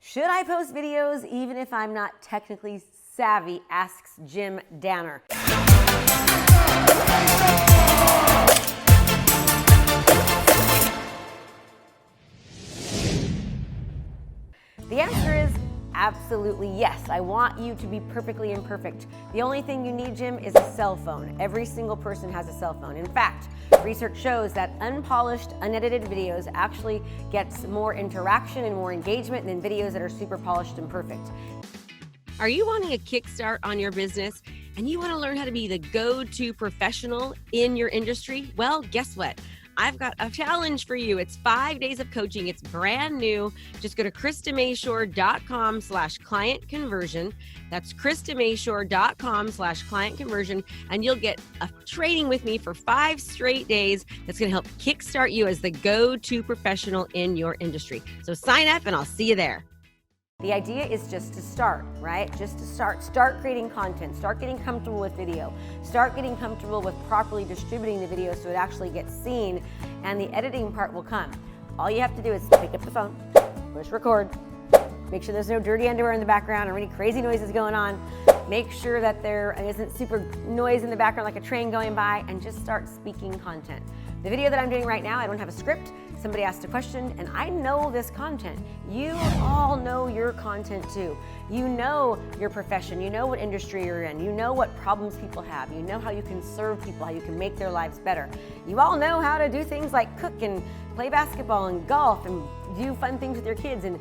Should I post videos even if I'm not technically savvy? Asks Jim Danner. The answer is absolutely yes. I want you to be perfectly imperfect. The only thing you need, Jim, is a cell phone. Every single person has a cell phone. In fact, research shows that unpolished, unedited videos actually gets more interaction and more engagement than videos that are super polished and perfect. Are you wanting a kickstart on your business and you want to learn how to be the go-to professional in your industry? Well, guess what? I've got a challenge for you. It's 5 days of coaching. It's brand new. Just go to KristaMashore.com/client conversion. That's KristaMashore.com/client conversion. And you'll get a training with me for 5 straight days that's going to help kickstart you as the go-to professional in your industry. So sign up and I'll see you there. The idea is just to start, right? Just to start creating content, start getting comfortable with video, start getting comfortable with properly distributing the video so it actually gets seen, and the editing part will come. All you have to do is pick up the phone, push record, make sure there's no dirty underwear in the background or any crazy noises going on, make sure that there isn't super noise in the background like a train going by, and just start speaking content. The video that I'm doing right now, I don't have a script. Somebody asked a question and I know this content. You all know your content too. You know your profession, you know what industry you're in, you know what problems people have, you know how you can serve people, how you can make their lives better. You all know how to do things like cook and play basketball and golf and do fun things with your kids and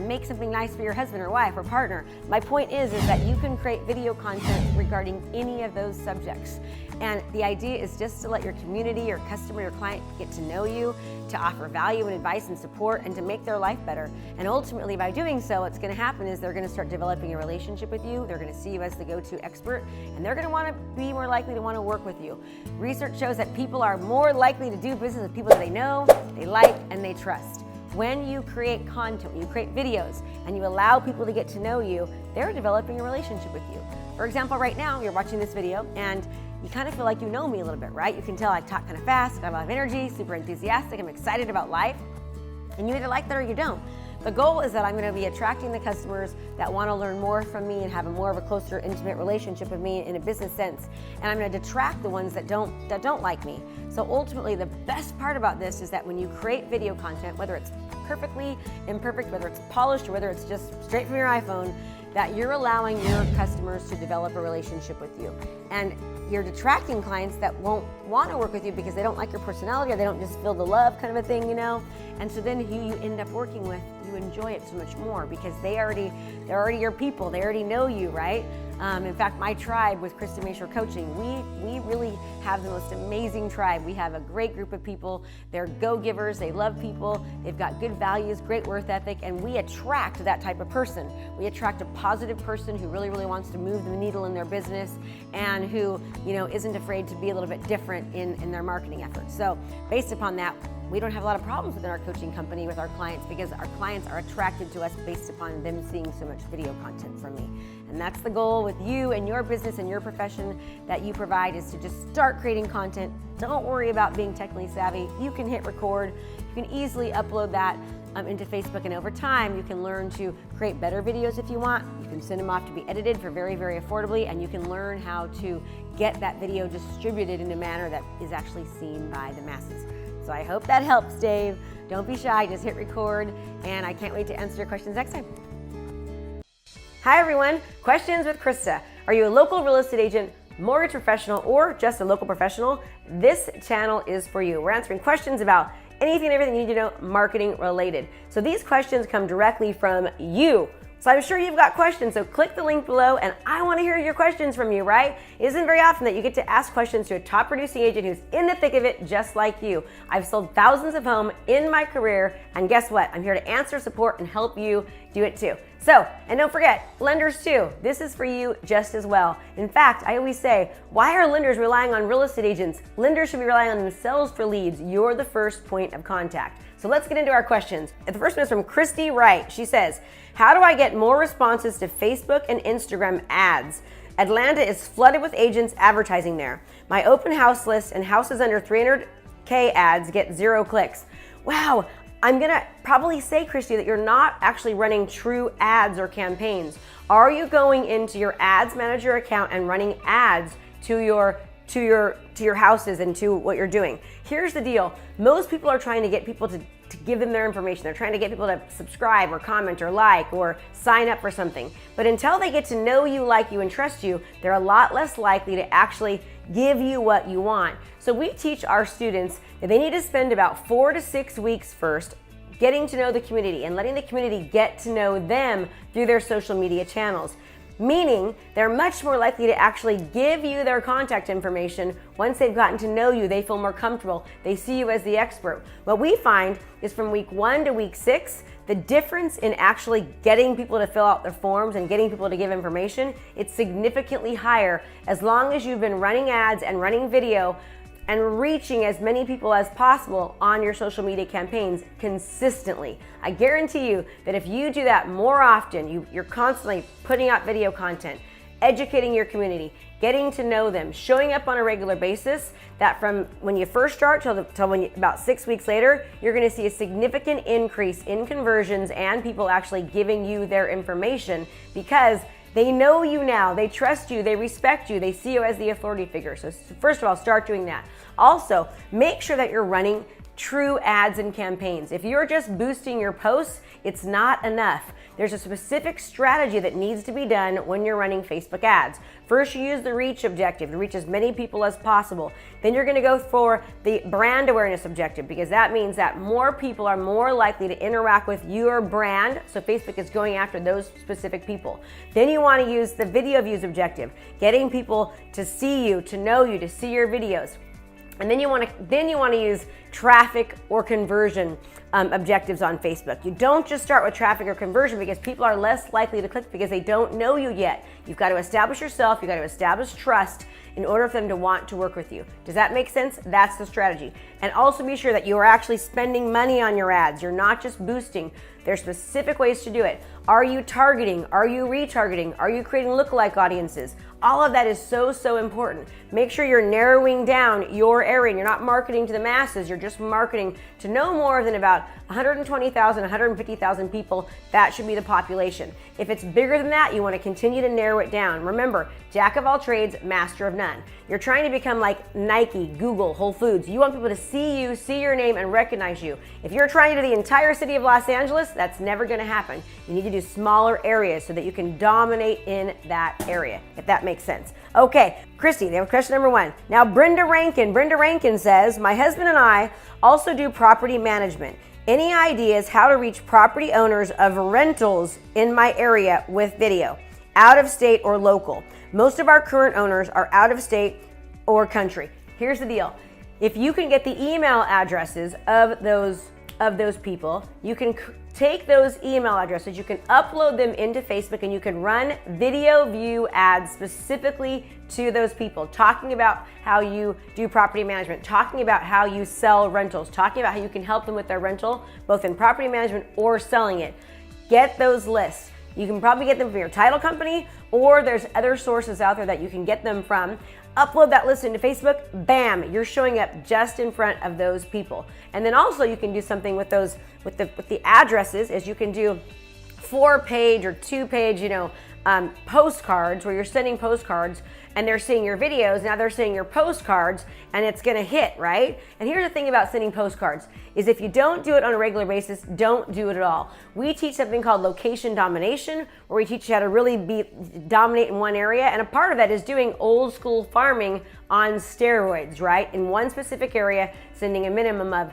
make something nice for your husband or wife or partner. My point is that you can create video content regarding any of those subjects. And the idea is just to let your community, your customer, your client get to know you, to offer value and advice and support, and to make their life better. And ultimately, by doing so, what's going to happen is they're going to start developing a relationship with you. They're going to see you as the go-to expert, and they're going to want to be more likely to want to work with you. Research shows that people are more likely to do business with people that they know, they like, and they trust. When you create content, when you create videos, and you allow people to get to know you, they're developing a relationship with you. For example, right now, you're watching this video, and you kind of feel like you know me a little bit, right? You can tell I talk kind of fast, I have a lot of energy, super enthusiastic, I'm excited about life, and you either like that or you don't. The goal is that I'm going to be attracting the customers that want to learn more from me and have a more of a closer, intimate relationship with me in a business sense, and I'm going to detract the ones that don't like me. So ultimately, the best part about this is that when you create video content, whether it's perfectly imperfect, whether it's polished, or whether it's just straight from your iPhone, that you're allowing your customers to develop a relationship with you. And you're detracting clients that won't want to work with you because they don't like your personality or they don't just feel the love kind of a thing, And so then who you end up working with, you enjoy it so much more because they're already your people. They already know you, right? In fact, my tribe with Krista Mashore Coaching, we really have the most amazing tribe. We have a great group of people. They're go-givers. They love people. They've got good values, great work ethic, and we attract that type of person. We attract a positive person who really, really wants to move the needle in their business and who, isn't afraid to be a little bit different in their marketing efforts. So based upon that, we don't have a lot of problems within our coaching company with our clients because our clients are attracted to us based upon them seeing so much video content from me. And that's the goal with you and your business and your profession that you provide is to just start creating content. Don't worry about being technically savvy. You can hit record. You can easily upload that into Facebook, and over time you can learn to create better videos if you want. You can send them off to be edited for very, very affordably, and you can learn how to get that video distributed in a manner that is actually seen by the masses. So I hope that helps, Dave. Don't be shy, just hit record, and I can't wait to answer your questions next time. Hi everyone, Questions with Krista. Are you a local real estate agent, mortgage professional, or just a local professional? This channel is for you. We're answering questions about anything and everything you need to know marketing related. So these questions come directly from you. So I'm sure you've got questions, so click the link below and I want to hear your questions from you, right? It isn't very often that you get to ask questions to a top producing agent who's in the thick of it just like you. I've sold thousands of homes in my career, and guess what? I'm here to answer, support, and help you do it too. So, and don't forget, lenders too. This is for you just as well. In fact, I always say, why are lenders relying on real estate agents? Lenders should be relying on themselves for leads. You're the first point of contact. So let's get into our questions. The first one is from Christy Wright. She says, how do I get more responses to Facebook and Instagram ads? Atlanta is flooded with agents advertising there. My open house list and houses under 300K ads get 0 clicks. Wow, I'm gonna probably say, Christy, that you're not actually running true ads or campaigns. Are you going into your ads manager account and running ads to your houses and to what you're doing? Here's the deal. Most people are trying to get people to give them their information. They're trying to get people to subscribe or comment or like or sign up for something. But until they get to know you, like you, and trust you, they're a lot less likely to actually give you what you want. So we teach our students that they need to spend about 4 to 6 weeks first getting to know the community and letting the community get to know them through their social media channels. Meaning they're much more likely to actually give you their contact information once they've gotten to know you, they feel more comfortable, they see you as the expert. What we find is from week 1 to week 6, the difference in actually getting people to fill out their forms and getting people to give information, it's significantly higher as long as you've been running ads and running video and reaching as many people as possible on your social media campaigns consistently. I guarantee you that if you do that more often, you're constantly putting out video content, educating your community, getting to know them, showing up on a regular basis, that from when you first start till about 6 weeks later, you're gonna see a significant increase in conversions and people actually giving you their information because they know you now, they trust you, they respect you, they see you as the authority figure. So first of all, start doing that. Also, make sure that you're running true ads and campaigns. If you're just boosting your posts, it's not enough. There's a specific strategy that needs to be done when you're running Facebook ads. First, you use the reach objective to reach as many people as possible. Then you're gonna go for the brand awareness objective because that means that more people are more likely to interact with your brand. So Facebook is going after those specific people. Then you wanna use the video views objective, getting people to see you, to know you, to see your videos. And then you want to use traffic or conversion objectives on Facebook. You don't just start with traffic or conversion because people are less likely to click because they don't know you yet. You've got to establish yourself, you've got to establish trust in order for them to want to work with you. Does that make sense? That's the strategy. And also be sure that you are actually spending money on your ads. You're not just boosting. There's specific ways to do it. Are you targeting? Are you retargeting? Are you creating lookalike audiences? All of that is so important. Make sure you're narrowing down your area and you're not marketing to the masses. You're just marketing to no more than about 120,000, 150,000 people. That should be the population. If it's bigger than that, you want to continue to narrow it down. Remember, jack of all trades, master of none. You're trying to become like Nike, Google, Whole Foods. You want people to see you, see your name, and recognize you. If you're trying to do the entire city of Los Angeles, that's never going to happen. You need to do smaller areas so that you can dominate in that area, if that makes sense. Okay, Christy, they have question number 1. Now, Brenda Rankin says, my husband and I also do property management. Any ideas how to reach property owners of rentals in my area with video, out of state or local? Most of our current owners are out of state or country. Here's the deal. If you can get the email addresses of those people, you can take those email addresses, you can upload them into Facebook, and you can run video view ads specifically to those people, talking about how you do property management, talking about how you sell rentals, talking about how you can help them with their rental, both in property management or selling it. Get those lists. You can probably get them from your title company, or there's other sources out there that you can get them from. Upload that list into Facebook, bam, you're showing up just in front of those people. And then also you can do something with those, with the addresses, is you can do 4-page or 2-page, postcards where you're sending postcards and they're seeing your videos. Now they're seeing your postcards and it's gonna hit, right? And here's the thing about sending postcards is if you don't do it on a regular basis, don't do it at all. We teach something called location domination, where we teach you how to really dominate in one area. And a part of that is doing old school farming on steroids, right? In one specific area, sending a minimum of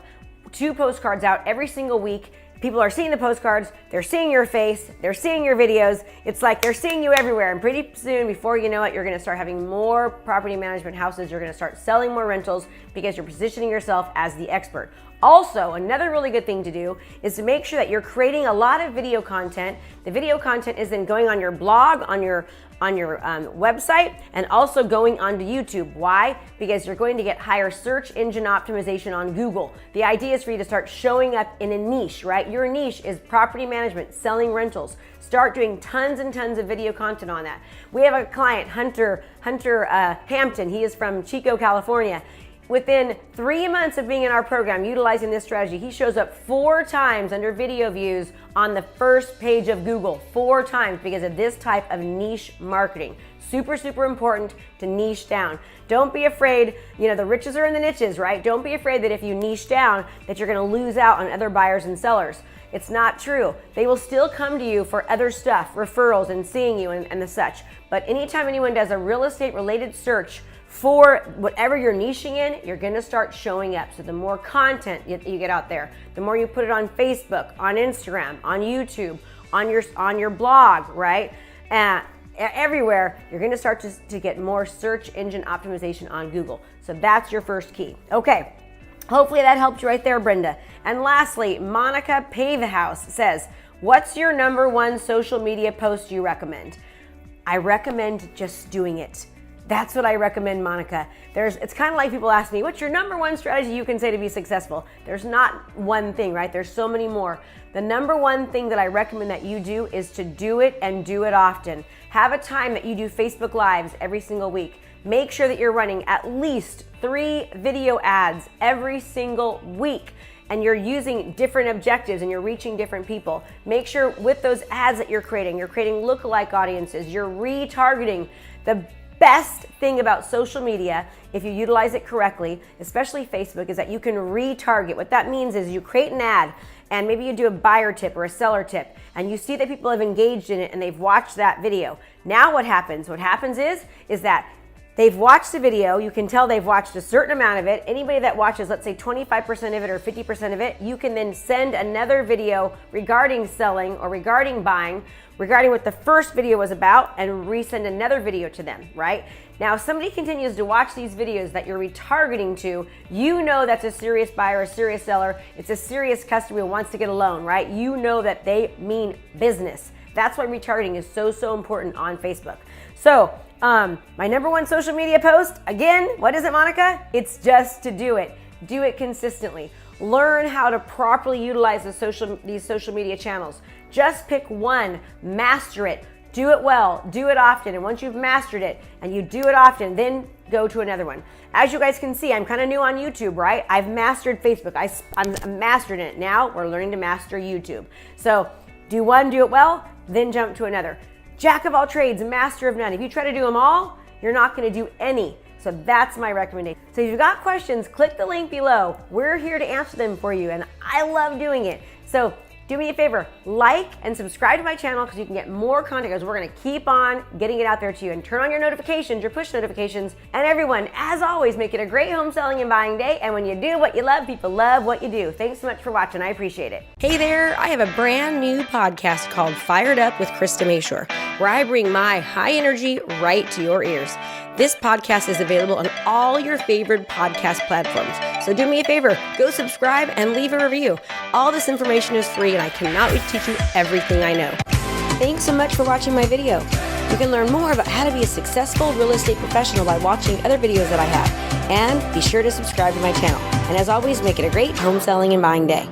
2 postcards out every single week. People are seeing the postcards, they're seeing your face, they're seeing your videos. It's like they're seeing you everywhere. And pretty soon, before you know it, you're gonna start having more property management houses. You're gonna start selling more rentals because you're positioning yourself as the expert. Also, another really good thing to do is to make sure that you're creating a lot of video content. The video content is then going on your blog, on your website, and also going onto YouTube. Why? Because you're going to get higher search engine optimization on Google. The idea is for you to start showing up in a niche, right? Your niche is property management, selling rentals. Start doing tons and tons of video content on that. We have a client, Hunter Hampton. He is from Chico, California. within 3 months of being in our program, utilizing this strategy, he shows up 4 times under video views on the first page of Google, 4 times because of this type of niche marketing. Super, super important to niche down. Don't be afraid, the riches are in the niches, right? Don't be afraid that if you niche down that you're gonna lose out on other buyers and sellers. It's not true. They will still come to you for other stuff, referrals and seeing you and the such. But anytime anyone does a real estate related search for whatever you're niching in, you're gonna start showing up. So the more content you get out there, the more you put it on Facebook, on Instagram, on YouTube, on your blog, right? Everywhere, you're gonna start to get more search engine optimization on Google. So that's your first key. Okay, hopefully that helped you right there, Brenda. And lastly, Monica Pavehouse says, what's your #1 social media post you recommend? I recommend just doing it. That's what I recommend, Monica. It's kind of like people ask me, what's your #1 strategy you can say to be successful? There's not one thing, right? There's so many more. The #1 thing that I recommend that you do is to do it and do it often. Have a time that you do Facebook Lives every single week. Make sure that you're running at least 3 video ads every single week. And you're using different objectives and you're reaching different people. Make sure with those ads that you're creating lookalike audiences, you're retargeting. The best thing about social media, if you utilize it correctly, especially Facebook, is that you can retarget. What that means is you create an ad and maybe you do a buyer tip or a seller tip and you see that people have engaged in it and they've watched that video. Now what happens? What happens is that they've watched the video, you can tell they've watched a certain amount of it. Anybody that watches, let's say 25% of it or 50% of it, you can then send another video regarding selling or regarding buying, regarding what the first video was about, and resend another video to them, right? Now, if somebody continues to watch these videos that you're retargeting to, you know that's a serious buyer, a serious seller, it's a serious customer who wants to get a loan, right? You know that they mean business. That's why retargeting is so, so important on Facebook. So, my #1 social media post, again, what is it, Monica? It's just to do it. Do it consistently. Learn how to properly utilize these social media channels. Just pick one, master it, do it well, do it often. And once you've mastered it and you do it often, then go to another one. As you guys can see, I'm kind of new on YouTube, right? I've mastered Facebook. I'm mastered it. Now we're learning to master YouTube. So do one, do it well, then jump to another. Jack of all trades, master of none. If you try to do them all, you're not going to do any. So that's my recommendation. So if you've got questions, click the link below. We're here to answer them for you, and I love doing it. So do me a favor, like and subscribe to my channel because you can get more content, because we're going to keep on getting it out there to you. And turn on your notifications, your push notifications. And everyone, as always, make it a great home selling and buying day. And when you do what you love, people love what you do. Thanks so much for watching. I appreciate it. Hey there, I have a brand new podcast called Fired Up with Krista Mashore, where I bring my high energy right to your ears. This podcast is available on all your favorite podcast platforms. So do me a favor, go subscribe and leave a review. All this information is free and I cannot wait to teach you everything I know. Thanks so much for watching my video. You can learn more about how to be a successful real estate professional by watching other videos that I have. And be sure to subscribe to my channel. And as always, make it a great home selling and buying day.